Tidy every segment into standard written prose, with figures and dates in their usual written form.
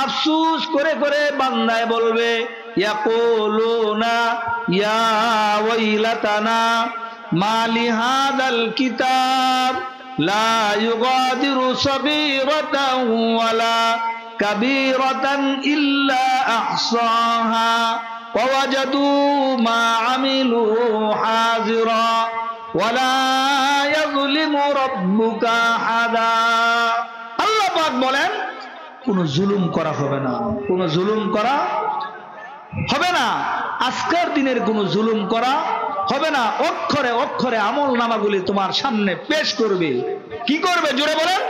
আফসোস করে করে বান্দায় বলবে ইয়াকুলুনা ইয়া ওয়াইলাতানা মা লিহাদাল কিতাব লা ইউগাদিরু সাগীরাতান ওয়ালা কাবীরাতান ইল্লা আহসাহা ওয়া ওয়াজাদু মা আমিলু হাযিরা ওয়ালা ইয়াযলিমু রাব্বুকা আহাদা। আল্লাহ পাক বলেন কোন জুলুম করা হবে না, কোন জুলুম করা হবে না। আজকের দিনের কোন জুলুম করা হবে না। অক্ষরে অক্ষরে আমল নামাগুলি তোমার সামনে পেশ করবে। কি করবে জোরে বলেন?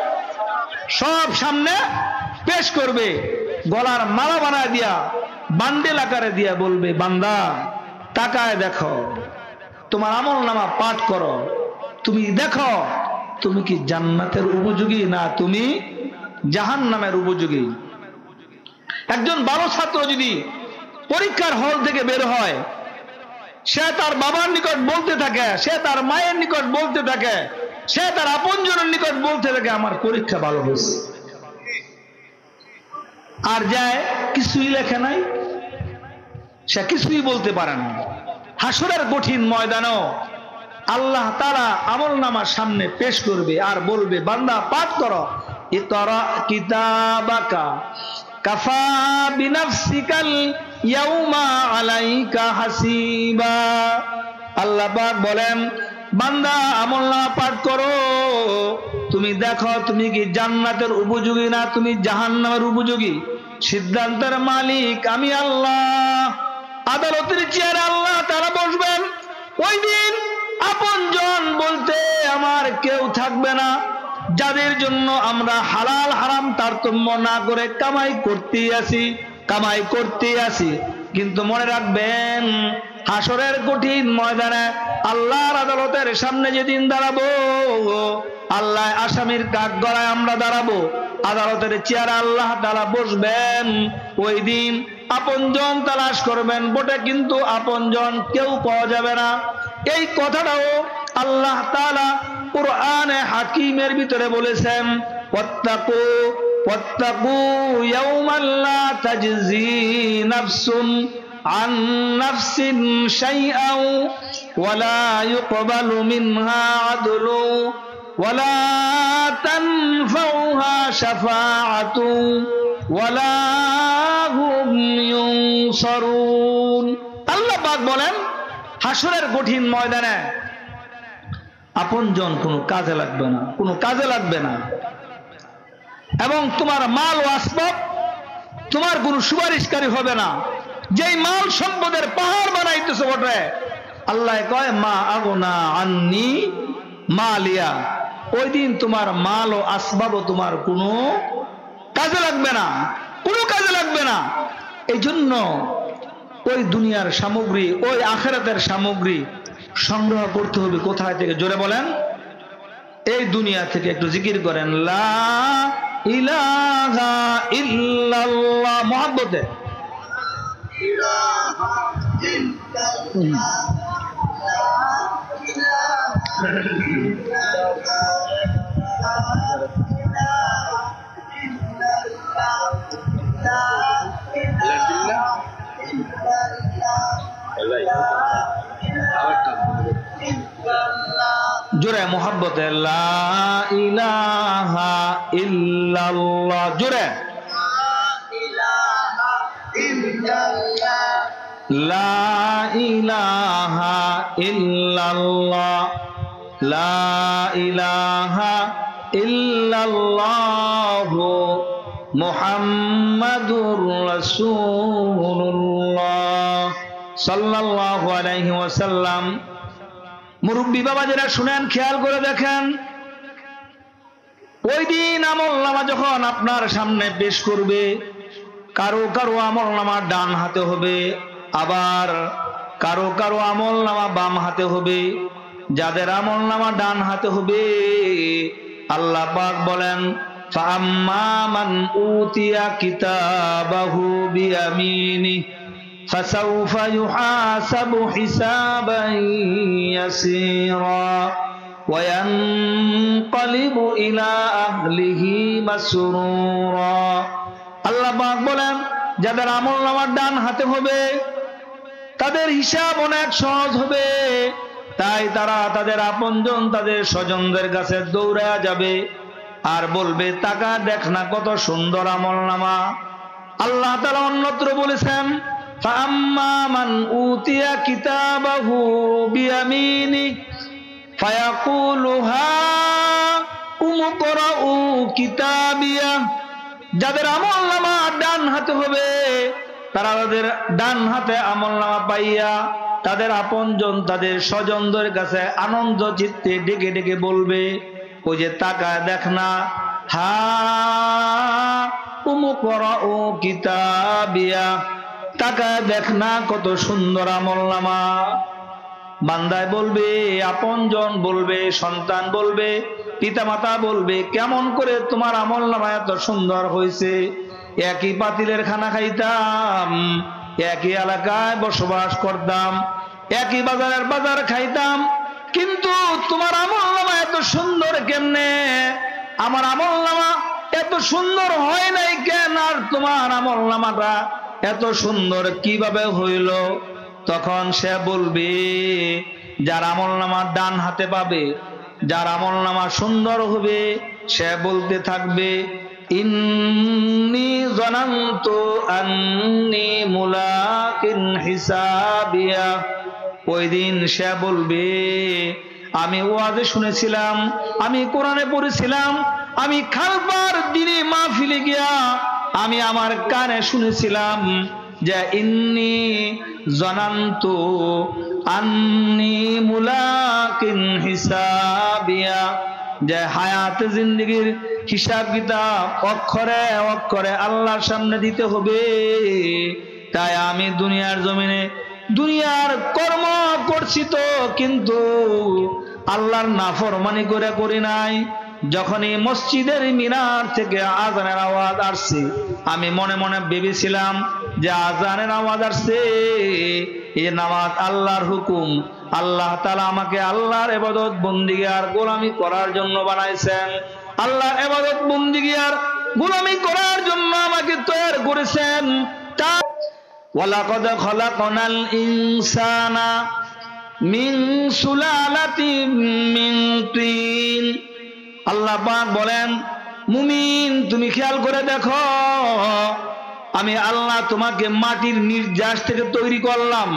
সব সামনে পেশ করবে। গলার মালা বানায় দিয়া বান্ডেল আকারে দিয়া বলবে বান্দা তাকায় দেখো, তোমার আমল নামা পাঠ করো, তুমি দেখো তুমি কি জান্নাতের উপযোগী না তুমি জাহান্নামের উপযোগী। একজন ভালো ছাত্র যদি পরীক্ষার হল থেকে বের হয়, সে তার বাবার নিকট বলতে থাকে, সে তার মায়ের নিকট বলতে থাকে, সে তার আপনজনের নিকট বলতে থাকে আমার পরীক্ষা ভালো হয়েছে। আর যায় কিছুই লেখে নাই, সে কিছুই বলতে পারে না। হাসরের কঠিন ময়দানও আল্লাহ তাআলা আমলনামার সামনে পেশ করবে আর বলবে বান্দা পাঠ করো, ইকরা কিতাবাকা কাফা বিনাফসিকাল ইয়াউমা আলাইকা হাসিবা। আল্লাহ পাক বলেন বান্দা আমলনামা পাঠ করো, তুমি দেখো তুমি কি জান্নাতের উপযোগী না তুমি জাহান্নামের উপযোগী। সিদ্ধান্তের মালিক আমি আল্লাহ। আদালতের চেয়ারে আল্লাহ তাআলা বসবেন। ওই দিন আপনজন বলতে আমার কেউ থাকবে না, যাদের জন্য আমরা হালাল হারাম তারতম্য না করে কামাই করতে আসি। কিন্তু মনে রাখবেন হাসরের কঠিন ময়দানে আল্লাহর আদালতের সামনে যেদিন দাঁড়াবো, আল্লাহ আসামির কাঠ গড়ায় আমরা দাঁড়াবো, আদালতের চেয়ারে আল্লাহ তাআলা বসবেন। ওই দিন আপনজন তালাশ করবেন বটে, কিন্তু আপনজন কেউ পাওয়া যাবে না। এই কথাটাও আল্লাহ তাআলা কুরআনে হাকিমের ভিতরে বলেছেন, ওয়াত্তাকু ইয়াওমান লা তাজজি নাফসুন আন নাফসিন শাইআন ওয়ালা ইউকবালু মিনহা আদলু ওয়ালা তানফাউহা শাফাআতু ওয়ালা হুম ইউনসারুন। আল্লাহ পাক বলেন হাসরের কঠিন ময়দানে আপনজন কোনো কাজে লাগবে না, কোনো কাজে লাগবে না। এবং তোমার মাল ও আসবাব তোমার কোনো সুপারিশকারী হবে না। যেই মাল সম্পদের পাহাড় বানাইতেছে বটে, আল্লাহ কয় মা আগনা আন্নি মালিয়া। ওই দিন তোমার মাল ও আসবাবও তোমার কোনো কাজে লাগবে না, কোনো কাজে লাগবে না। এই জন্য ওই দুনিয়ার সামগ্রী, ওই আখিরাতের সামগ্রী সংগ্রহ করতে হবে কোথায় থেকে জোরে বলেন? এই দুনিয়া থেকে। একটু জিকির করেন লা ইলাহা ইল্লাল্লাহ মুহাব্বতে। জোরে মোহাব্বতে লা ইলাহা ইল্লাল্লাহ জোরে লা ইলাহা ইল্লাল্লাহ লা ইলাহা ইল্লাল্লাহ মুহাম্মাদুর রাসূলুল্লাহ সাল্লাল্লাহু আলাইহি ওয়াসাল্লাম। মুরব্বী বাবাজিরা শুনেন, খেয়াল করে দেখেন, ওই দিন আমলনামা যখন আপনার সামনে পেশ করবে, কারো কারো আমলনামা ডান হাতে হবে, আবার কারো কারো আমলনামা বাম হাতে হবে। যাদের আমলনামা ডান হাতে হবে আল্লাহ পাক বলেন ফাআম্মা মান উতিয়া কিতাবাহু বিয়ামিনি ফাসাউফা ইউহাসাবু হিসাবান ইয়াসীরা ওয়া ইয়ানকালিবু ইলা আহলিহি মাসরুরা আল্লাহ পাক বলেন যাদের আমলনামা ডান হাতে হবে তাদের হিসাব অনেক সহজ হবে, তাই তারা তাদের আপনজন তাদের স্বজনদের কাছে দৌড়ায়া যাবে আর বলবে টাকা দেখ না কত সুন্দর আমলনামা। আল্লাহ তাআলা অন্যত্র বলেছেন ফাআম্মা মান উতিয়া কিতাবাহু বিয়ামিনি ফায়াকুলু হা উমকরাউ কিতাবিয়া। যাদের আমলনামা ডান হাতে হবে তারা তাদের ডান হাতে আমলনামা পাইয়া তাদের আপনজন তাদের স্বজনদের কাছে আনন্দ চিত্তে ডেকে ডেকে বলবে ওই যে টাকা দেখ না, হা উমকরাউ কিতাবিয়া, টাকা দেখ না কত সুন্দর আমলনামা। বান্দায় বলবে, আপনজন বলবে, সন্তান বলবে, পিতামাতা বলবে কেমন করে তোমার আমলনামা এত সুন্দর হয়েছে, একই পাতিলের খানা খাইতাম, একই এলাকায় বসবাস করতাম, একই বাজারের বাজার খাইতাম, কিন্তু তোমার আমলনামা এত সুন্দর কেমনে, আমার আমলনামা এত সুন্দর হয় নাই কেন, আর তোমার আমলনামাটা এত সুন্দর কিভাবে হইল? তখন সে বলবে, যার আমলনামা ডান হাতে পাবে, যার আমলনামা সুন্দর হবে, সে বলতে থাকবে ইন্নী যানানতু আন্নী মুলাকিন হিসাবিয়া। ওই দিন সে বলবে আমি ওয়াজে শুনেছিলাম, আমি কোরআনে পড়েছিলাম, আমি খালপার দিনে মাহফিলে গিয়া আমি আমার কানে শুনেছিলাম যে ইন্নী যানানতু আন্নী মুলাকিন হিসাবিয়া, যে হায়াত জিন্দেগীর হিসাব কিতাব অক্ষরে অক্ষরে আল্লাহর সামনে দিতে হবে, তাই আমি দুনিয়ার জমিনে দুনিয়ার কর্ম করছি তো, কিন্তু আল্লাহর নাফরমানি করে করি নাই। যখনই মসজিদের মিনার থেকে আজানের আওয়াজ আসছে আমি মনে মনে ভেবেছিলাম যে আজানের আওয়াজ আসছে, এই নামাজ আল্লাহর হুকুম, আল্লাহ তাআলা আমাকে আল্লাহর ইবাদত বন্দেগী আর গোলামি করার জন্য বানাইছেন, আল্লাহর ইবাদত বন্দেগী আর গোলামি করার জন্য আমাকে তৈরি করেছেন। ওয়ালাকাদ খালাকনাল ইনসানা মিন সুলালাতিন মিন তিন। আল্লাহ পাক বলেন মুমিন তুমি খেয়াল করে দেখো, আমি আল্লাহ তোমাকে মাটির নির্যাস থেকে তৈরি করলাম।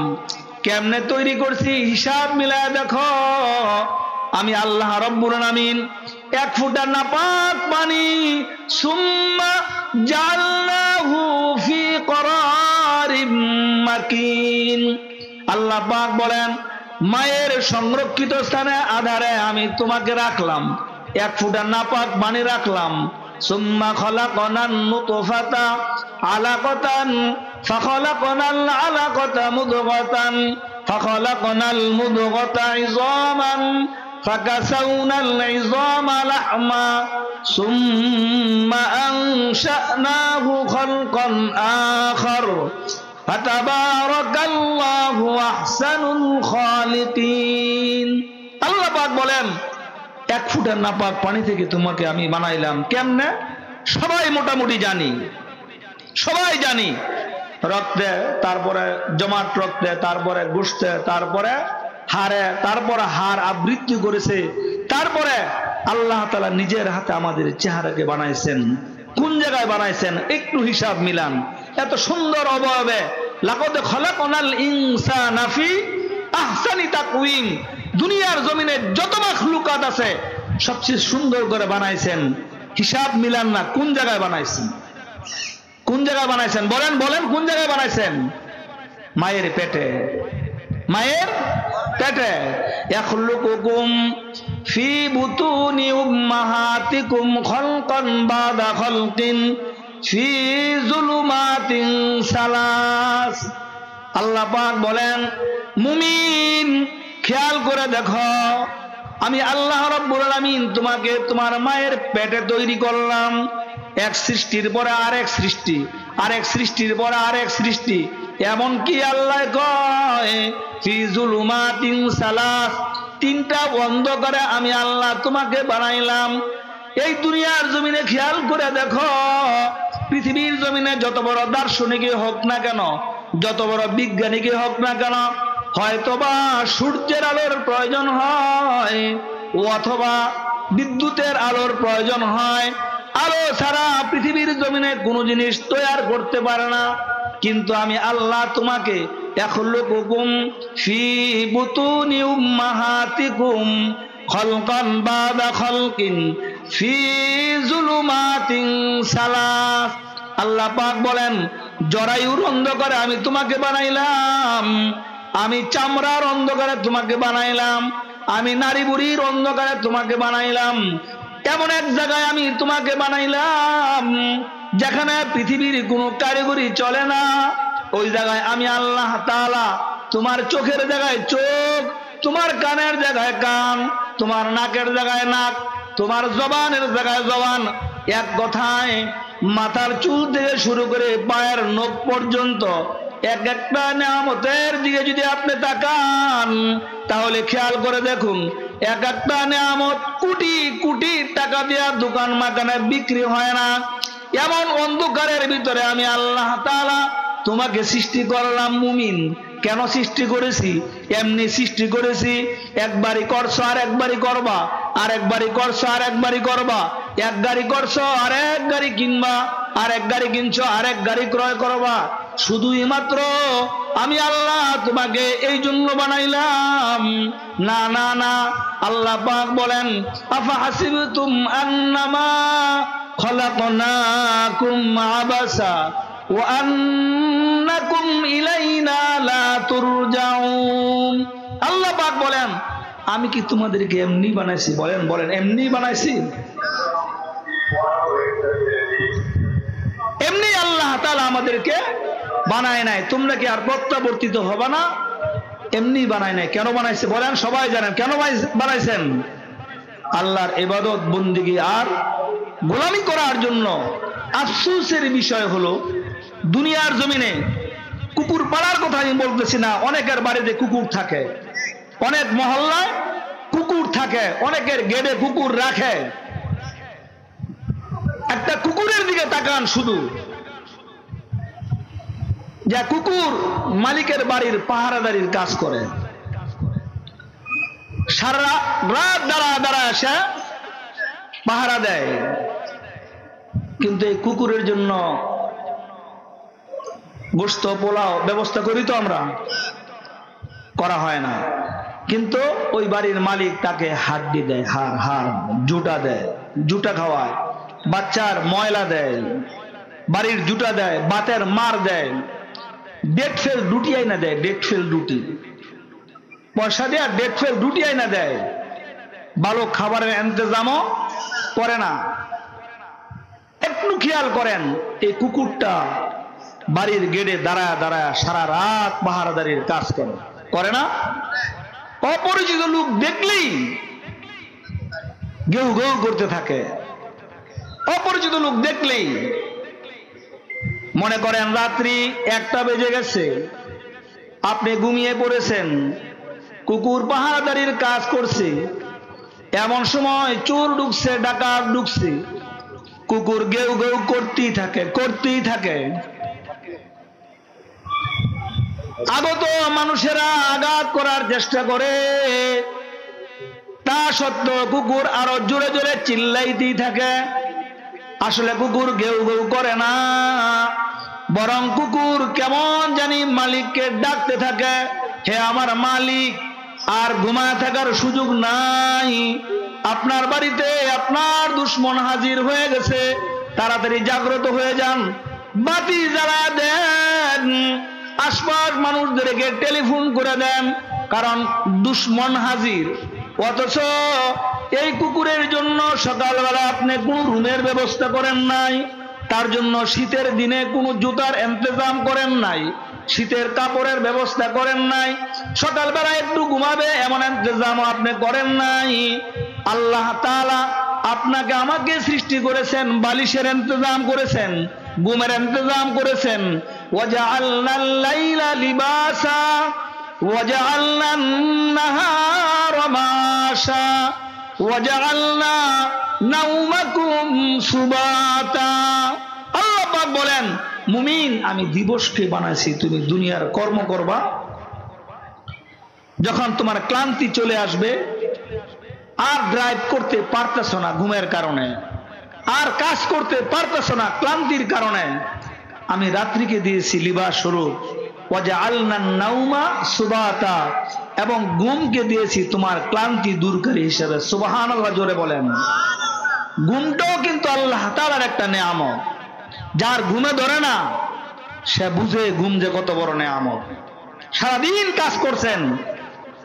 কেমনে তৈরি করছি হিসাব মিলায় দেখো। আমি আল্লাহ রব্বুল আলামিন এক ফোঁটা নাপাক পানি সুম্মা জাআলনাহু ফি করারিম মাকিন। আল্লাহ পাক বলেন মায়ের সংরক্ষিত স্থানে আধারে আমি তোমাকে রাখলাম, এক ফোঁটা নাপাক পানি রাখলাম। সুম্মা খালাকনান নুতফাতা আলাকাতান ফাখালাকনাল আলাকাতা মুদগাতান ফাখালাকনাল মুদগাতা ইযামান ফাকাসাউনাল ইযামা লাহমা সুম্মা আনশানাহু খালকান আখার ফাতাবারাকাল্লাহু আহসানুল খালিকিন। আল্লাহ পাক বলেন এক ফুটের নাপাক পানি থেকে তোমাকে আমি বানাইলাম। কেমনে? সবাই মোটামুটি জানি, সবাই জানি। রক্তে, তারপরে জমাট রক্তে, তারপরে গোশতে, তারপরে হাড়ে, তারপরে হাড় আবৃত্তি করেছে, তারপরে আল্লাহ তাআলা নিজের হাতে আমাদের চেহারাকে বানাইছেন। কোন জায়গায় বানাইছেন একটু হিসাব মিলান। এত সুন্দর অবয়বে লাকাদ খালাকনাল ইনসানা ফি আহসানি তাকওয়িম। দুনিয়ার জমিনে যত মাখলুকাত আছে সবচেয়ে সুন্দর করে বানাইছেন। হিসাব মিলান না, কোন জায়গায় বানাইছেন, কোন জায়গায় বানাইছেন বলেন, বলেন কোন জায়গায় বানাইছেন? মায়ের পেটে, মায়ের পেটে। ইয়াখলুকুকুম ফি বুতুনি উম্মাহাতিকুম খালকান বাদা খালকিন ফি যুলুমাতিন সালাস। আল্লাহ পাক বলেন মুমিন খেয়াল করে দেখো, আমি আল্লাহ রাব্বুল আলামিন তোমাকে তোমার মায়ের পেটে তৈরি করলাম। এক সৃষ্টির পরে আরেক সৃষ্টি, আরেক সৃষ্টির পরে আরেক সৃষ্টি। এমন কি আল্লাহ কয় ফি যুলুমাতিন সালাস, তিনটা অন্ধকারে আমি আল্লাহ তোমাকে বানাইলাম। এই দুনিয়ার জমিনে খেয়াল করে দেখো পৃথিবীর জমিনে যত বড় দার্শনিকই হোক না কেন, যত বড় বিজ্ঞানীই হোক না কেন, হয়তোবা সূর্যের আলোর প্রয়োজন হয় অথবা বিদ্যুতের আলোর প্রয়োজন হয়। আলো ছাড়া পৃথিবীর জমিনে কোনো জিনিস তৈরি করতে পারে না। কিন্তু আমি আল্লাহ তোমাকে ইয়াখলুকুকুম ফি বুতুনি উম্মাহাতিকুম খালকান বাদা খালকিন ফি যুলুমাতিন সালাস। আল্লাহ পাক বলেন, জরায়ুর অন্ধকারে আমি তোমাকে বানাইলাম, আমি চামড়ার অন্ধকারে তোমাকে বানাইলাম, আমি নারী বুড়ির অন্ধকারে তোমাকে বানাইলাম। এমন এক জায়গায় আমি তোমাকে বানাইলাম যেখানে পৃথিবীর কোনো কারিগরি চলে না। ওই জায়গায় আমি আল্লাহ তাআলা তোমার চোখের জায়গায় চোখ, তোমার কানের জায়গায় কান, তোমার নাকের জায়গায় নাক, তোমার জবানের জায়গায় জবান, এক কথায় মাথার চুল থেকে শুরু করে পায়ের নখ পর্যন্ত এক একটা নিয়ামতের দিকে যদি আপনি তাকান তাহলে খেয়াল করে দেখুন, এক একটা নিয়ামত কোটি কোটি টাকা দিয়ে দোকান মাকানে বিক্রি হয় না। এমন অন্ধকারের ভিতরে আমি আল্লাহ তাআলা তোমাকে সৃষ্টি করলাম মুমিন। কেন সৃষ্টি করেছি? এমনি সৃষ্টি করেছি, একবারই করছো আর একবারই করবা, আর একবারই করছো আর একবারই করবা, এক গাড়ি করছো আর এক গাড়ি কিনবা, আর এক গাড়ি কিনছো আর এক গাড়ি ক্রয় করবা। শুধুই মাত্র আমি আল্লাহ তোমাকে এই জন্য বানাইলাম না। না না, আল্লাহ পাক বলেন, আফা হাসিবতুম আন্নামা খলাকনাকুম আবাসা ওয়া আন্নাকুম ইলাইনা লা তুরজাউন। আল্লাহ পাক বলেন, আমি কি তোমাদেরকে এমনি বানাইছি? বলেন বলেন, এমনি বানাইছি? এমনি আল্লাহ তাআলা আমাদেরকে বানায় নাই। তোমরা কি আর প্রত্যাবর্তিত হবে না? এমনি বানায় নাই। কেন বানাইছে বলেন? সবাই জানেন কেন বানাইছেন? আল্লাহর ইবাদত বন্দেগী আর গোলামি করার জন্য। আফসোসের বিষয় হলো দুনিয়ার জমিনে কুকুর পালার কথা আমি বলতেছি না, অনেকের বাড়িতে কুকুর থাকে, অনেক মহল্লায় কুকুর থাকে, অনেকের গেটে কুকুর রাখে। একটা কুকুরের দিকে তাকান শুধু, যা কুকুর মালিকের বাড়ির পাহারাদারির কাজ করে, সারা রাত দাঁড়া দাঁড়া এসে পাহারা দেয়। কিন্তু এই কুকুরের জন্য গোশত পোলাও ব্যবস্থা করি তো আমরা, করা হয় না। কিন্তু ওই বাড়ির মালিক তাকে হাড্ডি দেয়, হাড় জুটা দেয়, জুটা খাওয়ায়, বাচ্চার ময়লা দেয়, বাড়ির জুটা দেয়, বাতের মার দেয়, ডেট ফেল রুটি আইনা দেয়, ডেট ফেল রুটি পয়সা দেয়, ডেট ফেল রুটি আইনা দেয়। ভালো খাবারের ইন্তজামও করে না। একটু খেয়াল করেন, এই কুকুরটা বাড়ির গেটে দাঁড়ায় দাঁড়ায় সারা রাত পাহারাদারির কাজ করে না? অপরিচিত লোক দেখলেই গেউ গেউ করতে থাকে। অপরিচিত লোক দেখলেই মনে করেন রাত্রি 1টা বেজে গেছে, আপনি ঘুমিয়ে পড়েছেন, কুকুর পাহারাদারির কাজ করছে, এমন সময় চোর ঢুকছে, ডাকাত ঢুকছে, কুকুর গেউ গেউ করতেই থাকে। আগত মানুষেরা আঘাত করার চেষ্টা করে, তা সত্ত্বেও কুকুর আরো জোরে জোরে চিল্লাইতেই থাকে। আসলে কুকুর গেউ গেউ করে না, বরং কুকুর কেমন জানি মালিককে ডাকতে থাকে, হে আমার মালিক, আর ঘুমায় থাকার সুযোগ নাই, আপনার বাড়িতে আপনার দুশমন হাজির হয়ে গেছে, তাড়াতাড়ি জাগ্রত হয়ে যান, বাতি জ্বালা দেন, আশপাশ মানুষদেরকে টেলিফোন করে দেন, কারণ দুশমন হাজির। অথচ এই কুকুরের জন্য সকালবেলা আপনি কোন রুমের ব্যবস্থা করেন নাই, তার জন্য শীতের দিনে কোনো জুতার ইন্তজাম করেন নাই, শীতের কাপড়ের ব্যবস্থা করেন নাই, সকালবেলা একটু ঘুমাবে এমন ইন্তজামও আপনি করেন নাই। আল্লাহ তাআলা আপনাকে আমাকে সৃষ্টি করেছেন, বালিশের ইন্তজাম করেছেন, ঘুমের ইন্তজাম করেছেন। ওয়াজআলনাল লাইলা লিবাসা ওয়াজআলনান নাহারা মাশা ওয়াজআলনা নাওমাকুম সুবাতা। আল্লাহ পাক বলেন, মুমিন আমি দিবসকে বানাইছি, তুমি দুনিয়ার কর্ম করবা। যখন তোমার ক্লান্তি চলে আসবে, আর ড্রাইভ করতে পারতেছো না ঘুমের কারণে, আর কাজ করতে পারতেছো না ক্লান্তির কারণে, আমি রাত্রিকে দিয়েছি লিবাস স্বরূপ, ওয়াজআলনান নাওমা সুবাতা, এবং ঘুমকে দিয়েছি তোমার ক্লান্তি দূরকারী হিসেবে। সুবহানাল্লাহ, জোরে বলেন। ঘুমটাও কিন্তু আল্লাহ তাআলার একটা নেয়ামত। যার ঘুমে ধরে না সে বুঝে ঘুম যে কত বড় নেয়ামত। সারাদিন কাজ করছেন,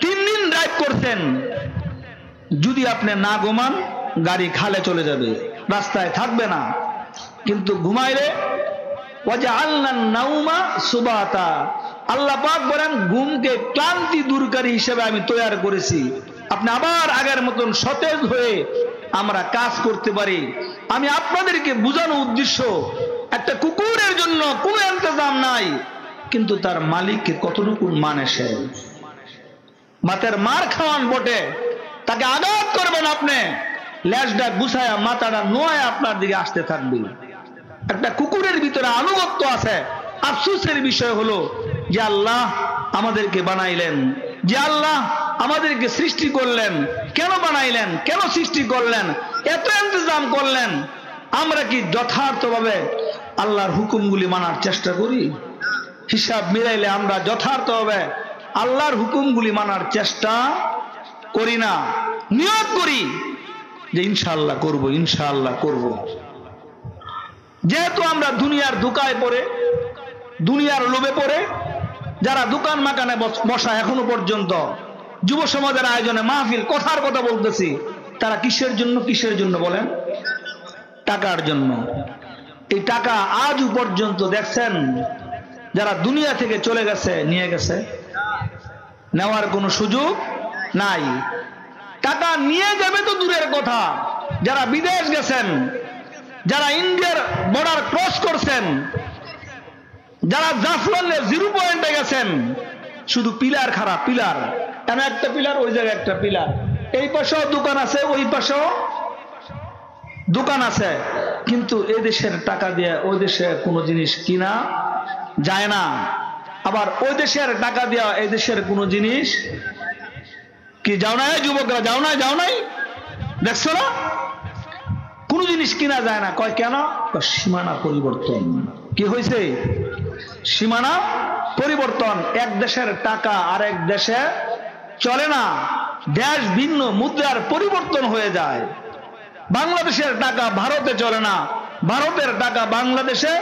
3 দিন ড্রাইভ করছেন, যদি আপনি না ঘুমান গাড়ি খালে চলে যাবে, রাস্তায় থাকবে না। কিন্তু ঘুমাইলে ওয়াজআলনান নাওমা সুবাতা, আল্লাহ পাক বলেন ঘুমকে ক্লান্তি দূরকারী হিসেবে আমি তৈরি করেছি। আপনি আবার আগের মতন সতেজ হয়ে আমরা কাজ করতে পারি। আমি আপনাদেরকে বোঝানোর উদ্দেশ্য, একটা কুকুরের জন্য কোনো ইন্তজাম নাই, কিন্তু তার মালিককে কতটুকু মানে সে। মাথার মার খাওয়ান বটে, তাকে আঘাত করবেন আপনি, লেজটা গুছায়া মাথাটা নোয়া আপনার দিকে আসতে থাকবে। একটা কুকুরের ভিতরে আনুগত্য আছে। আফসোসের বিষয় হলো যে আল্লাহ আমাদেরকে বানাইলেন, যে আল্লাহ আমাদেরকে সৃষ্টি করলেন, কেন বানাইলেন, কেন সৃষ্টি করলেন, এত ইন্তজাম করলেন, আমরা কি যথার্থভাবে আল্লাহর হুকুমগুলি মানার চেষ্টা করি? হিসাব মিলাইলে আমরা যথার্থভাবে আল্লাহর হুকুমগুলি মানার চেষ্টা করি না। নিয়ত করি যে ইনশাআল্লাহ করব, ইনশাআল্লাহ করব। যেহেতু আমরা দুনিয়ার ধোঁকায় পড়ে, দুনিয়ার লোভে পড়ে, যারা দোকান মাকানে বসা এখনো পর্যন্ত যুব সমাজের আয়োজনে মাহফিল কথার কথা বলতেছি, তারা কিসের জন্য, কিসের জন্য বলেন? টাকার জন্য। এই টাকা আজও পর্যন্ত দেখছেন যারা দুনিয়া থেকে চলে গেছে, নিয়ে গেছে, নেওয়ার কোনো সুযোগ নাই। টাকা নিয়ে যাবে তো দূরের কথা, যারা বিদেশ গেছেন, যারা ইন্ডিয়ার বর্ডার ক্রস করছেন, যারা জাফলনের 0 পয়েন্টে গেছেন, শুধু পিলার খারাপ, পিলার এমন একটা পিলার, ওই জায়গায় একটা পিলার, এই পাশেও দোকান আছে, ওই পাশেও দোকান আছে, কিন্তু এই দেশের টাকা দিয়ে ওই দেশে কোনো জিনিস কিনা যায় না। আবার ওই দেশের টাকা দিয়ে এই দেশের কোনো জিনিস কি, যাও না যুবকরা, যাও না, যাও নাই, দেখছো না, কোন জিনিস কিনা যায় না। কয় কেন? সীমানা পরিবর্তন। কি হয়েছে? সীমানা পরিবর্তন। এক দেশের টাকা আরেক দেশে চলে না, দেশ ভিন্ন, মুদ্রার পরিবর্তন হয়ে যায়। বাংলাদেশের টাকা ভারতে চলে না, ভারতের টাকা বাংলাদেশে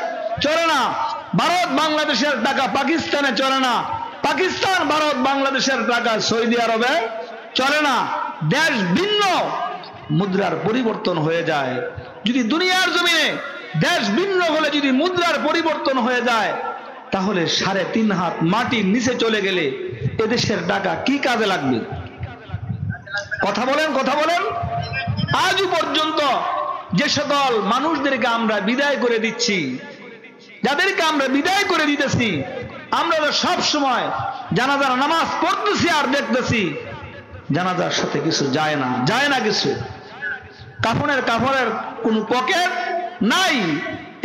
চলে না, ভারত বাংলাদেশের টাকা পাকিস্তানে চলে না, পাকিস্তান ভারত বাংলাদেশের টাকা সৌদি আরবে চলে না। দেশ ভিন্ন, মুদ্রার পরিবর্তন হয়ে যায়। যদি দুনিয়ার জমিনে দেশ ভিন্ন হলে যদি মুদ্রার পরিবর্তন হয়ে যায়, তাহলে 3.5 হাত মাটির নিচে চলে গেলে এদেশের টাকা কি কাজে লাগবে? কথা বলেন, কথা বলেন। আজও পর্যন্ত যে সকল মানুষদেরকে আমরা বিদায় করে দিচ্ছি, যাদেরকে আমরা বিদায় করে দিতেছি, আমরা তো সব সময় জানাজার নামাজ পড়তেছি আর দেখতেছি, জানাজার সাথে কিছু যায় না, যায় না কিছু। কাফনের কোনো পকেট নাই,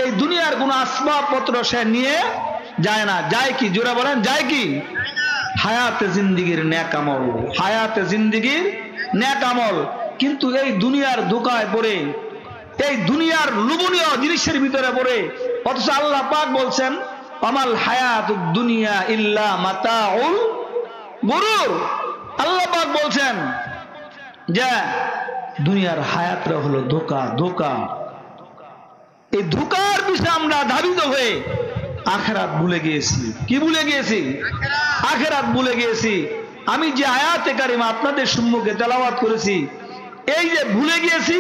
এই দুনিয়ার কোনো আসবাবপত্র সে নিয়ে যায় না। যায় কি? জোরে বলেন, যায় কি? হায়াতে জিন্দিগির নেক আমল, হায়াতে জিন্দিগির নেক আমল। কিন্তু এই দুনিয়ার ধোঁকায় পড়ে, এই দুনিয়ার লোভনীয় জিনিসের ভিতরে পড়ে, অথচ আল্লাহ পাক বলছেন আমাল হায়াতুদ দুনিয়া ইল্লা মাতাউল গুরুর। আল্লাহ পাক বলছেন যে দুনিয়ার হায়াতটা হলো ধোঁকা, ধোঁকা। এই ধোঁকার বিষয়ে আমরা ধাবিত হয়ে আখিরাত ভুলে গিয়েছি। কি ভুলে গিয়েছি? আখিরাত ভুলে গিয়েছি। আমি যে আয়াতে কারিমা আপনাদের সম্মুখে তেলাওয়াত করেছি, এই যে ভুলে গিয়েছি,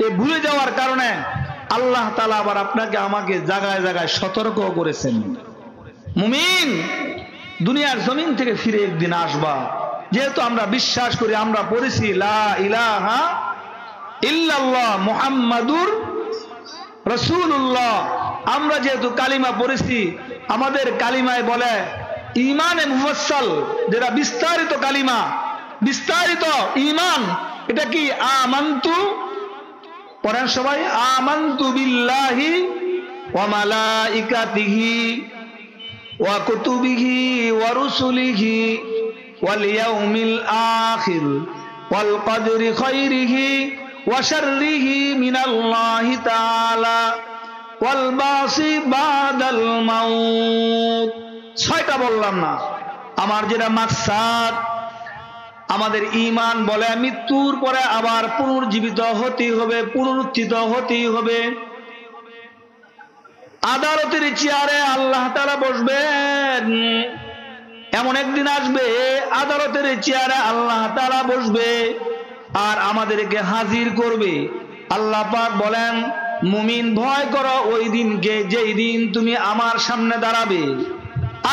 এই ভুলে যাওয়ার কারণে আল্লাহ তাআলা আবার আপনাকে আমাকে জায়গায় জায়গায় সতর্ক করেছেন। মুমিন, দুনিয়ার জমিন থেকে ফিরে একদিন আসবা। যেহেতু আমরা বিশ্বাস করি, আমরা পড়েছি লা ইলাহা ইল্লাল্লাহ মুহাম্মাদুর রাসূলুল্লাহ, আমরা যেহেতু কালিমা পড়েছি, আমাদের কালিমায় বলে ঈমানে মুফাসসাল, যেটা বিস্তারিত কালিমা, বিস্তারিত ঈমান। এটা কি? আমানতু, পড়েন সবাই, আমানতু বিল্লাহি ওয়া মালাইকাতিহি ওয়া কুতুবিহি ওয়া রুসুলিহি ওয়াল ইয়াউমিল আখির ওয়াল কদরি খাইরিহি ওয়া শাররিহি মিনাল্লাহি তাআলা ওয়াল বাসি বাদাল মাউত। 6টা বললাম না? আমার যেটা মাকসাদ, আমাদের ঈমান বলে মৃত্যুর পরে আবার পুনর্জীবিত হতেই হবে, পুনরুত্থিত হতেই হবে। আদালতের চেয়ারে আল্লাহ তাআলা বসবেন। এমন একদিন আসবে আদালতের চেয়ারে আল্লাহ তাআলা বসবে আর আমাদেরকে হাজির করবে। আল্লাহ পাক বলেন, মুমিন ভয় করো ওই দিনকে যেই দিন তুমি আমার সামনে দাঁড়াবে।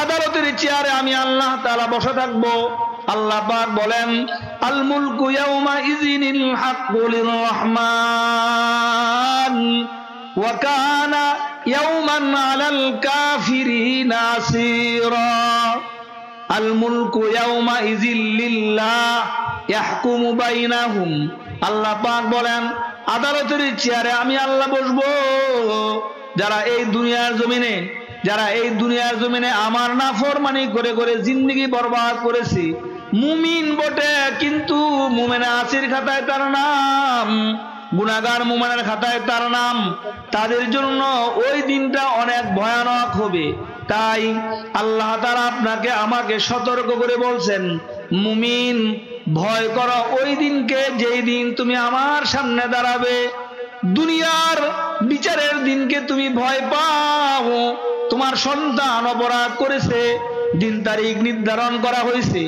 আদালতের চেয়ারে আমি আল্লাহ তাআলা বসে থাকবো। আল্লাহ পাক বলেন, আল মুলকু ইয়াউমা ইযিনিল হাক্কু লির রহমান ওয়া কানা ইয়াউমান আলাল কাফিরিনা আসীরা। আল মুলকু ইয়াউমা ইযিল লিল্লাহ ইয়াহকুমু বাইনাহুম। আল্লাহ পাক বলেন, আদালতের চেয়ারে আমি আল্লাহ বসবো। যারা এই দুনিয়ার জমিনে আমার নাফরমানি করে করে জিন্দেগি বরবাদ করেছে, মুমিন বটে কিন্তু মুমিনে আসির খাতায় তার নাম, গুনাহগার মুমিনের খাতায় তার নাম। তাদের জন্য ওই দিনটা অনেক ভয়ানক হবে। তাই আল্লাহ তাআলা আপনাকে আমাকে সতর্ক করে বলছেন, মুমিন ভয় করো ওই দিনকে যেই দিন তুমি আমার সামনে দাঁড়াবে। দুনিয়ার বিচারের দিনকে তুমি ভয় পাও। তোমার সন্তান অপরাধ করেছে, দিন তারিখ নির্ধারণ করা হয়েছে,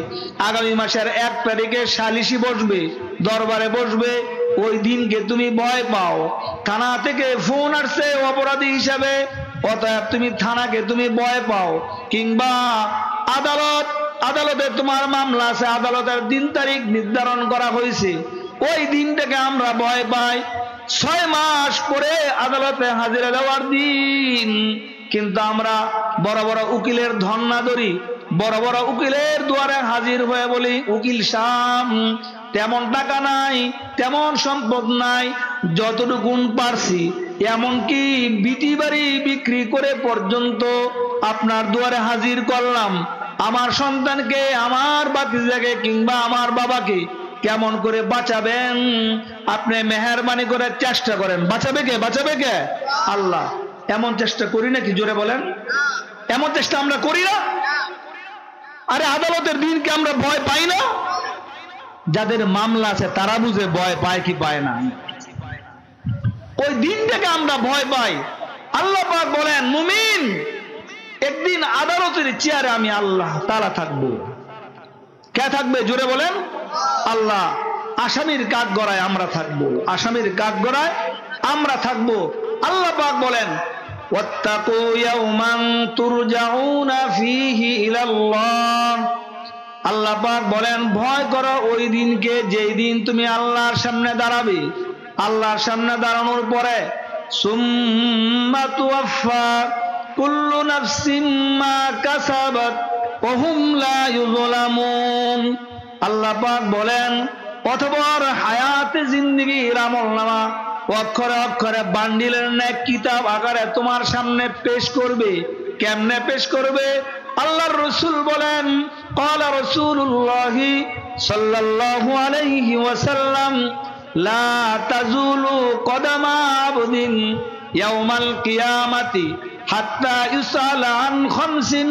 আগামী মাসের 1 তারিখে সালিশি বসবে, দরবারে বসবে। ওই দিনকে তুমি ভয় পাও। থানা থেকে ফোন আসছে অপরাধী হিসাবে, অতএব তুমি থানাকে তুমি ভয় পাও। কিংবা আদালতে তোমার মামলা আছে, আদালতের দিন তারিখ নির্ধারণ করা হয়েছে, ওই দিনটাকে আমরা ভয় পাই। 6 মাস পরে আদালতে হাজিরা দেওয়ার দিন, কিন্তু আমরা বড় বড় উকিলের ধন্না ধরি, বড় বড় উকিলের দুয়ারে হাজির হয়ে বলি, উকিল সাহেব তেমন টাকা নাই, তেমন সম্পদ নাই, যতটুকু পারছি, এমনকি বিটি বাড়ি বিক্রি করে পর্যন্ত আপনার দুয়ারে হাজির করলাম। আমার সন্তানকে, আমার ভাতিজাকে কিংবা আমার বাবাকে কেমন করে বাঁচাবেন আপনি মেহেরবানি করে চেষ্টা করেন। বাঁচাবে কে? আল্লাহ। এমন চেষ্টা করি নাকি? জোরে বলেন, এমন চেষ্টা আমরা করি না? আরে আদালতের দিনকে আমরা ভয় পাই না? যাদের মামলা আছে তারা বুঝে ভয় পায় কি পায় না। ওই দিনটাকে আমরা ভয় পাই। আল্লাহ পাক বলেন, মুমিন একদিন আদালতের চেয়ারে আমি আল্লাহ তাআলা থাকবো। কে থাকবে? জোরে বলেন, আল্লাহ। আসামির কাঠগড়ায় আমরা থাকবো, আসামির কাঠগড়ায় আমরা থাকবো। আল্লাহ পাক বলেন, ওয়াত্তাকু ইয়াওমান তুরজাউনা ফীহি ইলাল্লাহ। আল্লাহ পাক বলেন, ভয় করো ওই দিনকে যেই দিন তুমি আল্লাহর সামনে দাঁড়াবে। আল্লাহর সামনে দাঁড়ানোর পরে সুম্মা তুওয়াফা কুল্লু নাফসিম মা কাসাবাত ওয়া হুম লা ইউযলামুন। আল্লাহ পাক বলেন, অতঃপর হায়াতে জিন্দেগির আমলনামা অক্ষরে অক্ষরে বান্ডিলের ন্যায় কিতাব আকারে তোমার সামনে পেশ করবে। কেমনে পেশ করবে? আল্লাহর রাসূল বলেন, ক্বালা রাসূলুল্লাহি সাল্লাল্লাহু আলাইহি ওয়াসাল্লাম, লা তাজুলু কদামা আবদিন ইয়াউমাল কিয়ামাতি হাত্তা ইউসালা আন খামসিন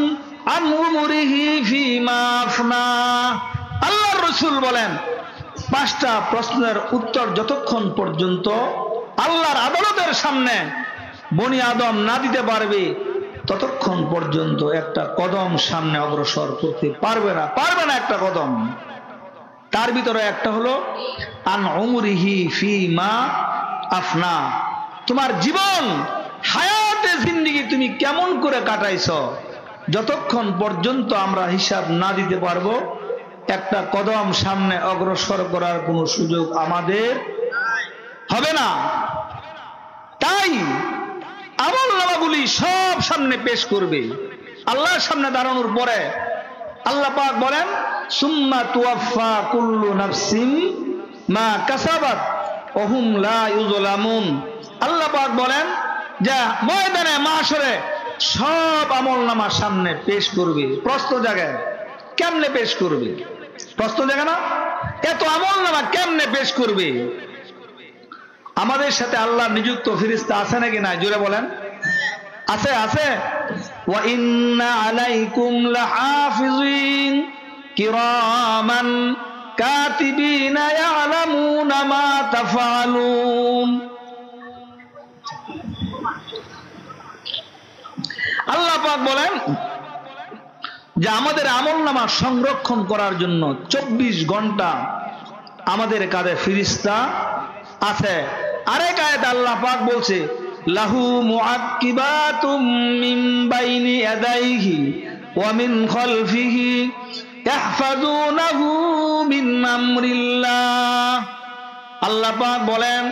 আন উমরিহি ফীমা আফনা। আল্লাহর রাসূল বলেন, 5টা প্রশ্নের উত্তর যতক্ষণ পর্যন্ত আল্লাহর আদালতের সামনে বনি আদম না দিতে পারবে, ততক্ষণ পর্যন্ত একটা কদম সামনে অগ্রসর করতে পারবে না একটা কদম। তার ভিতরে একটা হলো আন উমরিহি ফীমা আফনা, তোমার জীবন হায়াতে জিন্দেগি তুমি কেমন করে কাটাইছো, যতক্ষণ পর্যন্ত আমরা হিসাব না দিতে পারবো একটা কদম সামনে অগ্রসর করার কোনো সুযোগ আমাদের হবে না। তাই আমলনামাগুলি সব সামনে পেশ করবে। আল্লাহর সামনে দাঁড়ানোর পরে আল্লাহ পাক বলেন, সুম্মা তুওয়াফা কুল্লু নাফসিন মা কাসাবাত ওয়া হুম লা ইউযলামুন। আল্লাহ পাক বলেন, যা ময়দানে মাশরে সব আমলনামা সামনে পেশ করবে। প্রশ্ন জায়গায় কেমনে পেশ করবে? প্রশ্ন জায়গা না, এত আমলনামা কেমনে পেশ করবে? আমাদের সাথে আল্লাহ নিযুক্ত ফেরেশতা আছে নাকি না? জোরে বলেন, আছে? আছে। ওয়া ইন্না আলাইকুম লাহাফিজিন কিরামান কাতিবিনা ইয়ালামুনা মা তাফআলুন। আল্লাহ পাক বলেন যে আমাদের আমলনামা সংরক্ষণ করার জন্য 24 ঘন্টা আমাদের কাঁধে ফেরেশতা আছে। আরেক আয়াতে আল্লাহ পাক বলছে লাহু মুআক্কিবাতুম মিন বাইনি ইয়াদাইহি ওয়া মিন খালফিহি ইয়াহফাজুনাহু মিন আমরিল্লাহ। আল্লাহ পাক বলেন,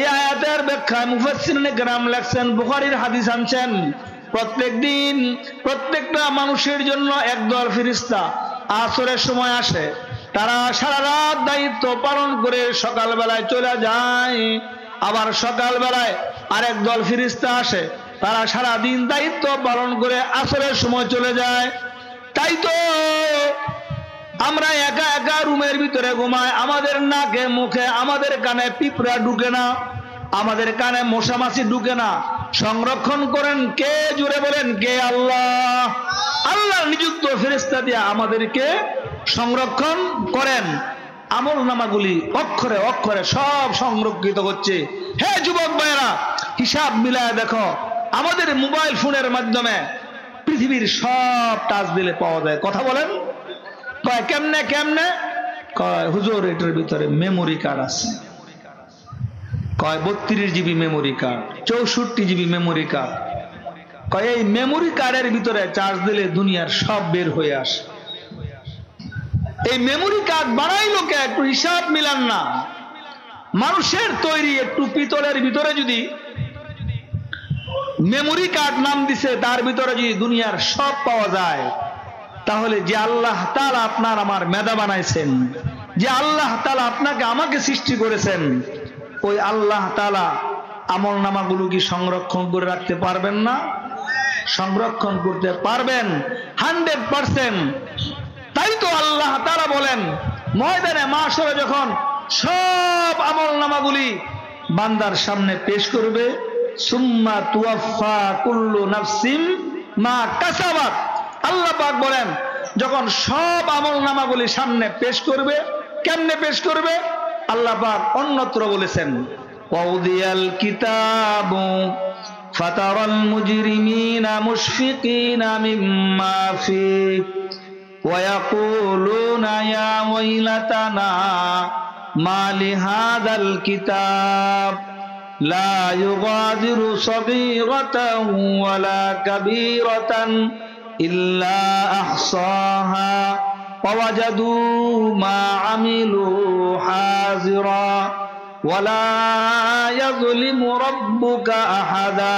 এই আয়াতের ব্যাখ্যায় মুফাসসিরিনে কেরাম লেখছেন, বুখারীর হাদিস আনছেন, প্রত্যেক দিন প্রত্যেকটা মানুষের জন্য একদল ফেরেশতা আসরের সময় আসে। তারা সারা রাত দায়িত্ব পালন করে সকালবেলায় চলে যায়। আবার সকালবেলায় আরেক দল ফেরেশতা আসে, তারা সারা দিন দায়িত্ব পালন করে আসরের সময় চলে যায়। তাই তো আমরা একা একা রুমের ভিতরে ঘুমাই, আমাদের নাকে মুখে আমাদের কানে পিঁপড়া ঢুকে না, আমাদের কানে মশা মাছি ঢুকে না। সংরক্ষণ করেন কে? জুড়ে বলেন কে? আল্লাহ। আল্লাহ নিযুক্ত ফেরেশতা দিয়ে আমাদেরকে সংরক্ষণ করেন। আমলনামাগুলি অক্ষরে অক্ষরে সব সংরক্ষিত হচ্ছে। হে যুবক ভাইয়েরা, হিসাব মিলায় দেখো, আমাদের মোবাইল ফোনের মাধ্যমে পৃথিবীর সব টাচ দিলে পাওয়া যায়। কথা বলেন, কয় কেমনে কেমনে? কয় হুজুর এটার ভিতরে মেমোরি কার্ড আছে। কয় 32 GB memory card, 64 GB memory card. কয় এই মেমোরি কার্ডের ভিতরে চার্জ দিলে দুনিয়ার সব বের হয়ে আসে। এই মেমোরি কার্ড বানাইলো কে? একটু হিসাব মিলান না। মানুষের তৈরি একটু পিতলের ভিতরে যদি মেমোরি কার্ড নাম দিছে, তার ভিতরে যদি দুনিয়ার সব পাওয়া যায়, তাহলে যে আল্লাহ তাআলা আপনার আমার মেধা বানাইছেন, যে আল্লাহ তাআলা আপনাকে আমাকে সৃষ্টি করেছেন, ওই আল্লাহ তাআলা আমলনামাগুলো কি সংরক্ষণ করে রাখতে পারবেন না? সংরক্ষণ করতে পারবেন 100%। তাই তো আল্লাহ তাআলা বলেন, ময়দানে মাশরে যখন সব আমলনামাগুলি বান্দার সামনে পেশ করবে, সুম্মা তুওয়াফা কুল্লু নাফসিন মা কাসাবাত। আল্লাহ পাক বলেন, যখন সব আমলনামাগুলি সামনে পেশ করবে, কেমনে পেশ করবে? আল্লাহ পাক অন্যত্র বলেছেন, ওয়াউদিয়াল কিতাবু ফাতারাল মুজরিমিনা মুশফিকিনা মিম্মা ফিহি ওয়া ইয়াকুলুনা ইয়া ওয়াইলাতানা মা লিহাদাল কিতাব লা ইউগাদিরু সগীরাতান ওয়ালা কাবীরাতান ইল্লা আহসাহা ওয়াজাদু মা আমিলু হাজিরা ওয়ালা ইয়াযলিমু রাব্বুকা আহাদা।